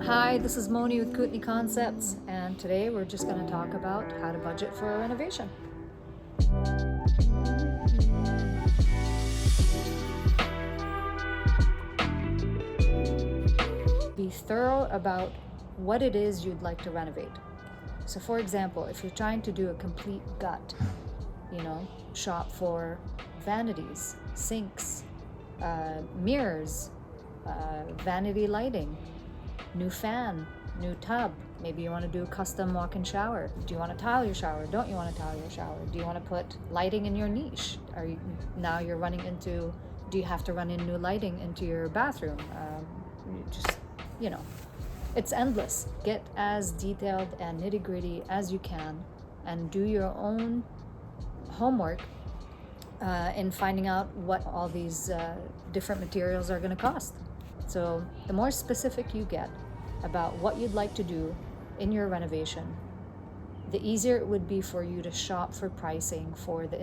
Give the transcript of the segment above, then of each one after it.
Hi, this is Moni with Kootenay Concepts, and today we're just going to talk about how to budget for a renovation. Be thorough about what it is you'd like to renovate. So, for example, if you're trying to do a complete gut, shop for vanities, sinks, mirrors, vanity lighting, new fan, new tub. Maybe you want to do a custom walk-in shower. Do you want to tile your shower? Don't you want to tile your shower? Do you want to put lighting in your niche? You're running into? Do you have to run in new lighting into your bathroom? You know, it's endless. Get as detailed and nitty-gritty as you can, and do your own homework in finding out what all these different materials are going to cost. So the more specific you get about what you'd like to do in your renovation, the easier it would be for you to shop for pricing for the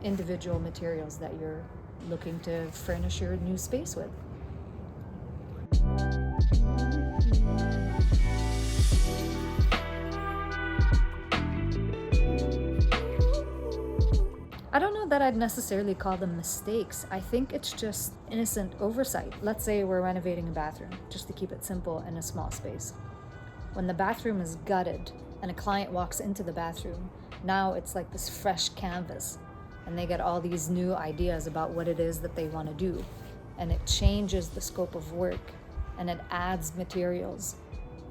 individual materials that you're looking to furnish your new space with. I don't know that I'd necessarily call them mistakes. I think it's just innocent oversight. Let's say we're renovating a bathroom, just to keep it simple in a small space. When the bathroom is gutted and a client walks into the bathroom, now it's like this fresh canvas, and they get all these new ideas about what it is that they want to do. And it changes the scope of work, and it adds materials.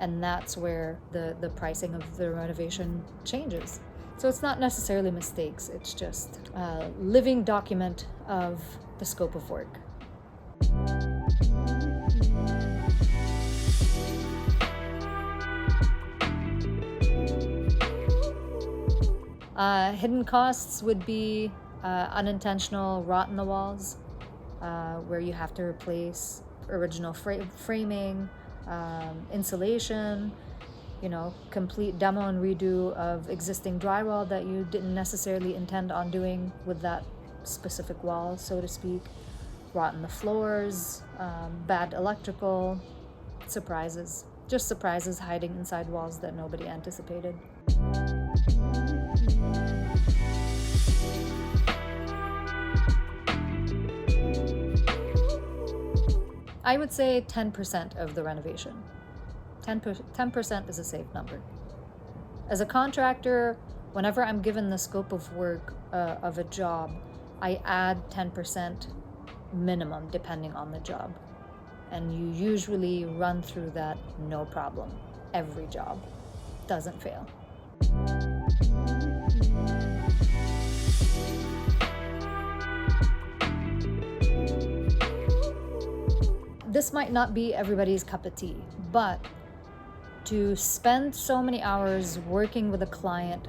And that's where the pricing of the renovation changes. So it's not necessarily mistakes, it's just a living document of the scope of work. Hidden costs would be unintentional rot in the walls, where you have to replace original framing, insulation, complete demo and redo of existing drywall that you didn't necessarily intend on doing with that specific wall, so to speak. Rot in the floors, bad electrical, surprises. Just surprises hiding inside walls that nobody anticipated. I would say 10% of the renovation. 10% is a safe number. As a contractor, whenever I'm given the scope of work of a job, I add 10% minimum depending on the job. And you usually run through that no problem. Every job doesn't fail. This might not be everybody's cup of tea, but to spend so many hours working with a client,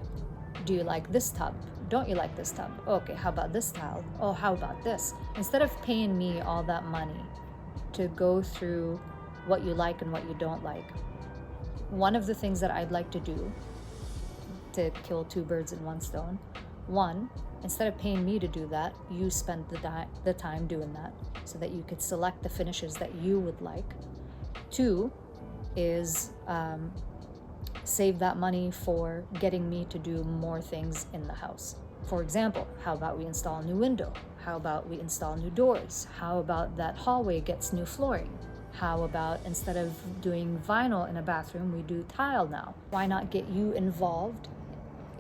do you like this tub? Don't you like this tub? Okay, how about this tile? Oh, how about this? Instead of paying me all that money to go through what you like and what you don't like, one of the things that I'd like to do to kill two birds in one stone, one, instead of paying me to do that, you spend the time doing that so that you could select the finishes that you would like. Two is save that money for getting me to do more things in the house. For example, how about we install a new window? How about we install new doors? How about that hallway gets new flooring? How about instead of doing vinyl in a bathroom, we do tile now? Why not get you involved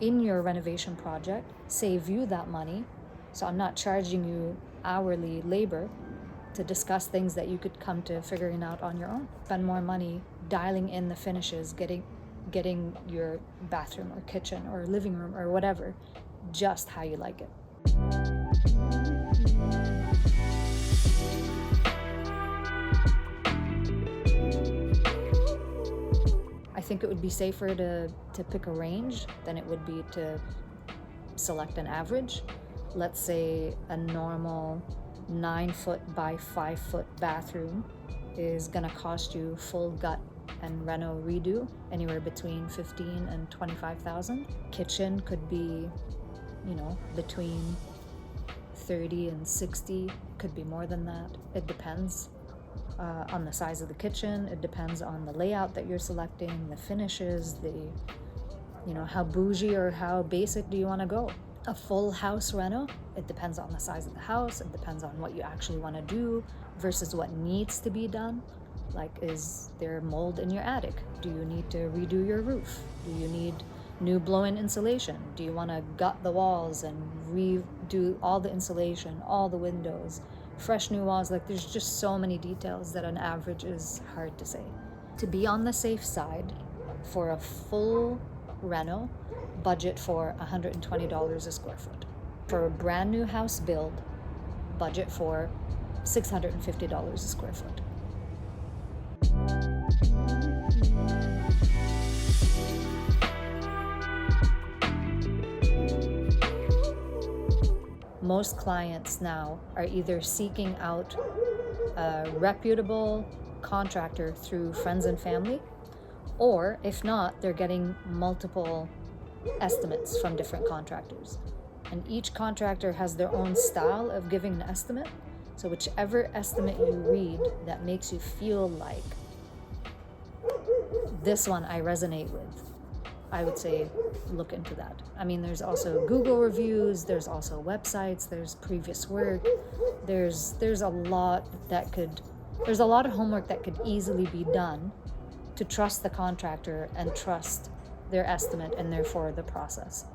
in your renovation project, save you that money, so I'm not charging you hourly labor to discuss things that you could come to figuring out on your own. Spend more money dialing in the finishes, getting your bathroom or kitchen or living room or whatever just how you like it. I think it would be safer to pick a range than it would be to select an average. Let's say a normal 9-foot by 5-foot bathroom is gonna cost you full gut and reno redo anywhere between $15,000 and $25,000. Kitchen could be, between 30 and 60, could be more than that. It depends on the size of the kitchen. It depends on the layout that you're selecting, the finishes, how bougie or how basic do you want to go. A full house reno, it depends on the size of the house. It depends on what you actually want to do versus what needs to be done. Like, is there mold in your attic? Do you need to redo your roof? Do you need new blow-in insulation? Do you want to gut the walls and redo all the insulation, all the windows, fresh new walls? Like, there's just so many details that an average is hard to say. To be on the safe side, for a full reno, budget for $120 a square foot. For a brand new house build, budget for $650 a square foot. Most clients now are either seeking out a reputable contractor through friends and family, or if not, they're getting multiple estimates from different contractors. And each contractor has their own style of giving an estimate. So whichever estimate you read that makes you feel like this one I resonate with, I would say look into that. I mean, there's also Google reviews, there's also websites, there's previous work, there's a lot of homework that could easily be done to trust the contractor and trust their estimate and therefore the process.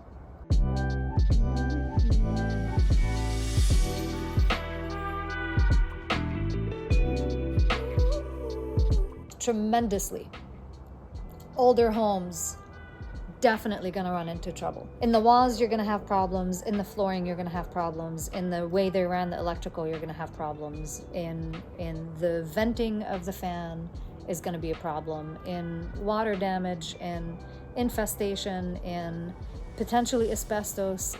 Tremendously. Older homes, definitely going to run into trouble. In the walls, you're going to have problems. In the flooring, you're going to have problems. In the way they ran the electrical, you're going to have problems. In the venting of the fan is going to be a problem. In water damage, in infestation, in potentially asbestos,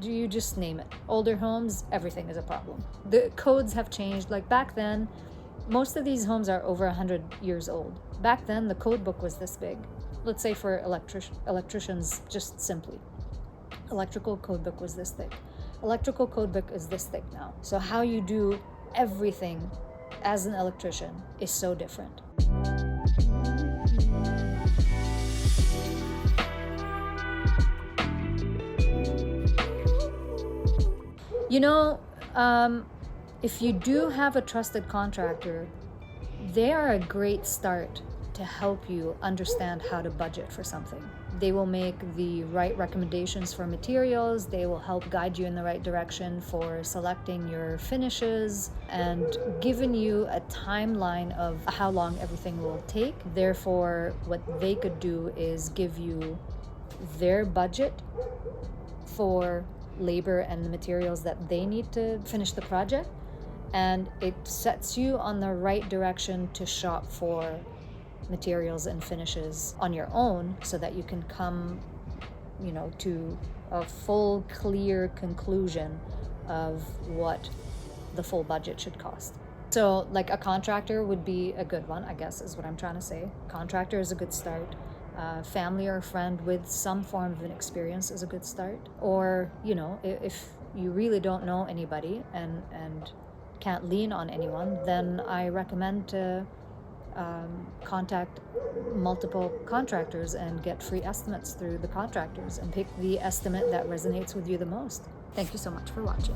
you just name it. Older homes, everything is a problem. The codes have changed. Like back then, most of these homes are over 100 years old. Back then, the code book was this big. Let's say for electricians, just simply. Electrical code book was this thick. Electrical code book is this thick now. So how you do everything as an electrician is so different. If you do have a trusted contractor, they are a great start to help you understand how to budget for something. They will make the right recommendations for materials. They will help guide you in the right direction for selecting your finishes and giving you a timeline of how long everything will take. Therefore, what they could do is give you their budget for labor and the materials that they need to finish the project. And it sets you on the right direction to shop for materials and finishes on your own so that you can come, to a full, clear conclusion of what the full budget should cost. So like a contractor would be a good one, I guess is what I'm trying to say. Contractor is a good start. Family or friend with some form of an experience is a good start. Or, if you really don't know anybody and can't lean on anyone, then I recommend to contact multiple contractors and get free estimates through the contractors and pick the estimate that resonates with you the most. Thank you so much for watching.